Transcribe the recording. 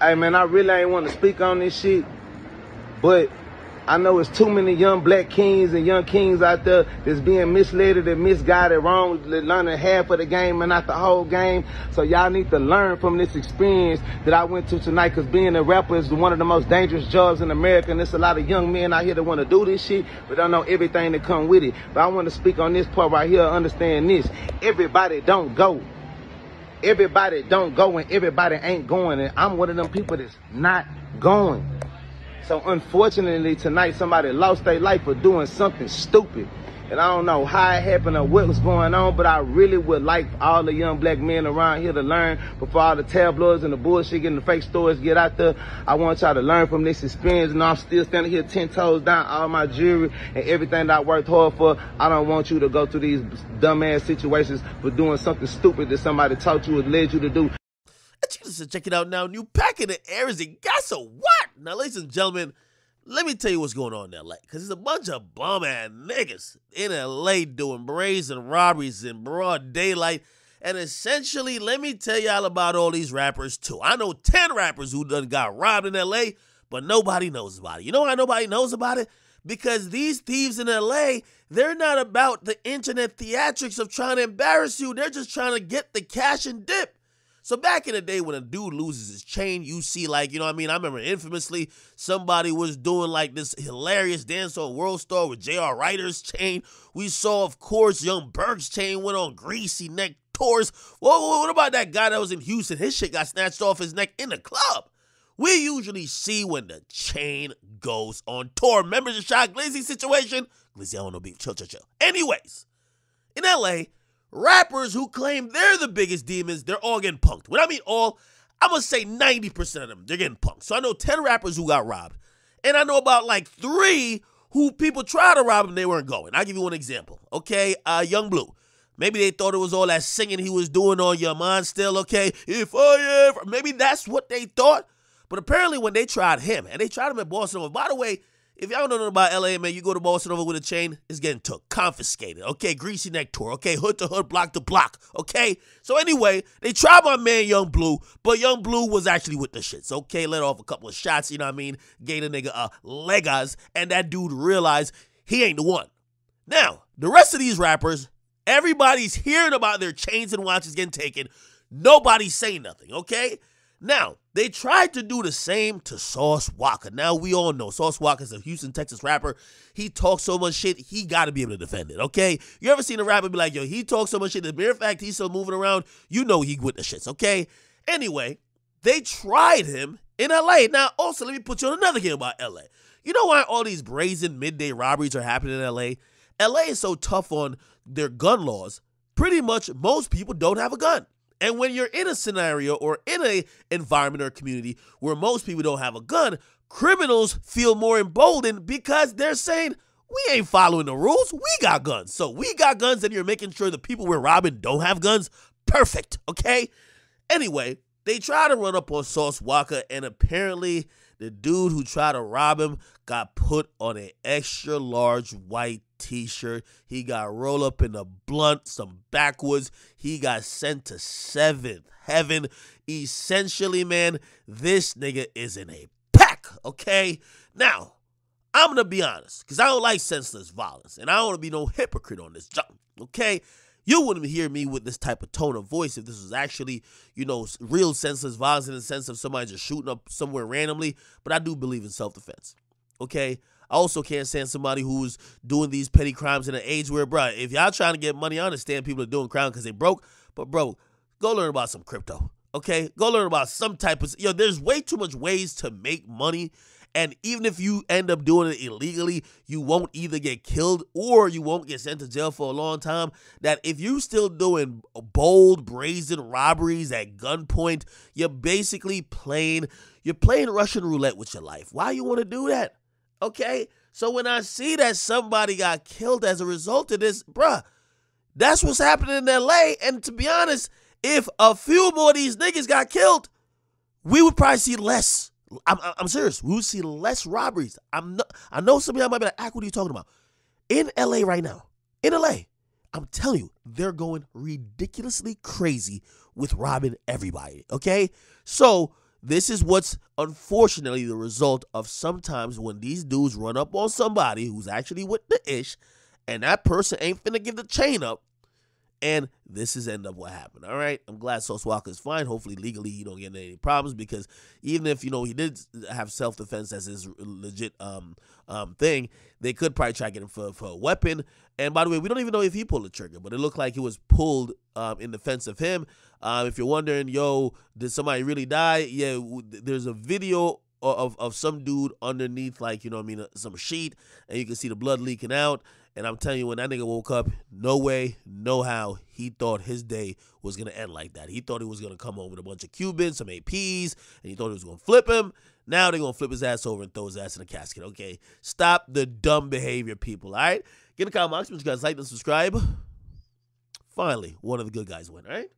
Hey man, I really ain't want to speak on this shit, but I know it's too many young black kings and young kings out there that's being misled and misguided wrong, learning half of the game and not the whole game. So y'all need to learn from this experience that I went to tonight, because being a rapper is one of the most dangerous jobs in America, and there's a lot of young men out here that want to do this shit, but don't know everything that come with it. But I want to speak on this part right here. Understand this: everybody don't go. Everybody don't go and everybody ain't going, and I'm one of them people that's not going. So unfortunately tonight somebody lost their life for doing something stupid, and I don't know how it happened or what was going on, but I really would like all the young black men around here to learn before all the tabloids and the bullshit and the fake stories get out there. I want y'all to learn from this experience, and I'm still standing here 10 toes down, all my jewelry and everything that I worked hard for. I don't want you to go through these dumbass situations for doing something stupid that somebody taught you or led you to do. Jesus, check it out now. New pack in the air is it got so what? Now, ladies and gentlemen, let me tell you what's going on in LA. Because there's a bunch of bum-ass niggas in LA doing brazen robberies in broad daylight. And essentially, let me tell y'all about all these rappers too. I know 10 rappers who done got robbed in LA, but nobody knows about it. You know why nobody knows about it? Because these thieves in LA, they're not about the internet theatrics of trying to embarrass you. They're just trying to get the cash and dip. So back in the day when a dude loses his chain, you see like, you know what I mean? I remember infamously somebody was doing like this hilarious dance on World Star with J.R. Ryder's chain. We saw, of course, Young Berg's chain went on Greasy Neck tours. Whoa, what about that guy that was in Houston? His shit got snatched off his neck in the club. We usually see when the chain goes on tour. Remember the Shy Glizzy situation? Glizzy, I don't know, beef. Chill. Anyways, in LA, rappers who claim they're the biggest demons, they're all getting punked. When I mean all, I'm going to say 90% of them, they're getting punked. So I know 10 rappers who got robbed. And I know about like 3 who people tried to rob them, they weren't going. I'll give you one example. Okay, Young Blue. Maybe they thought it was all that singing he was doing on Your Mind Still, okay? If I ever, maybe that's what they thought. But apparently when they tried him, and they tried him at Boston Over, by the way, if y'all don't know nothing about LA, man, you go to Boston Over with a chain, it's getting took, confiscated, okay? Greasy Neck tour, okay? Hood to hood, block to block, okay? So anyway, they tried my man Young Blue, but Young Blue was actually with the shits, okay? Let off a couple of shots, you know what I mean? Gave the nigga legas, and that dude realized he ain't the one. Now, the rest of these rappers, everybody's hearing about their chains and watches getting taken. Nobody's saying nothing, okay? Now, they tried to do the same to Sauce Walka. Now, we all know Sauce Walka is a Houston, Texas rapper. He talks so much shit, he got to be able to defend it, okay? You ever seen a rapper be like, yo, he talks so much shit, the mere fact he's still moving around, you know he with the shits, okay? Anyway, they tried him in LA. Now, also, let me put you on another game about LA. You know why all these brazen midday robberies are happening in LA? LA is so tough on their gun laws, pretty much most people don't have a gun. And when you're in a scenario or in a environment or community where most people don't have a gun, criminals feel more emboldened because they're saying, we ain't following the rules, we got guns. So we got guns and you're making sure the people we're robbing don't have guns? Perfect, okay? Anyway, they tried to run up on Sauce Walka, and apparently the dude who tried to rob him got put on an extra large white t-shirt. He got rolled up in a blunt, some backwoods. He got sent to 7th heaven. Essentially, man, this nigga is in a pack, okay? Now, I'm going to be honest, because I don't like senseless violence, and I don't want to be no hypocrite on this jump, okay? You wouldn't hear me with this type of tone of voice if this was actually, you know, real senseless violence in the sense of somebody just shooting up somewhere randomly, but I do believe in self-defense, okay? I also can't stand somebody who's doing these petty crimes in an age where, bro, if y'all trying to get money, I understand people are doing crime because they broke, but bro, go learn about some crypto, okay? Go learn about some type of, there's way too much ways to make money, and even if you end up doing it illegally, you won't either get killed or you won't get sent to jail for a long time. That if you still doing bold, brazen robberies at gunpoint, you're basically playing Russian roulette with your life. Why you want to do that? Okay, so when I see that somebody got killed as a result of this, bruh, that's what's happening in LA. And to be honest, if a few more of these niggas got killed, we would probably see less. I'm serious. We would see less robberies. I know some of y'all might be like, what are you talking about? In LA right now, in LA, I'm telling you, they're going ridiculously crazy with robbing everybody, okay? So this is what's unfortunately the result of sometimes when these dudes run up on somebody who's actually with the ish, and that person ain't finna give the chain up. And this is end up what happened. All right. I'm glad Sauce Walka is fine. Hopefully, legally, he don't get into any problems, because even if, you know, he did have self-defense as his legit thing, they could probably try to get him for a weapon. And by the way, we don't even know if he pulled the trigger, but it looked like it was pulled in defense of him. If you're wondering, yo, did somebody really die? Yeah, there's a video of some dude underneath, like, you know what I mean, some sheet, and you can see the blood leaking out. And I'm telling you, when that nigga woke up, no way, no how, he thought his day was going to end like that. He thought he was going to come home with a bunch of Cubans, some APs, and he thought he was going to flip him. Now they're going to flip his ass over and throw his ass in a casket, okay? Stop the dumb behavior, people, all right? Get in the comment box, but you guys like and subscribe. Finally, one of the good guys win, all right?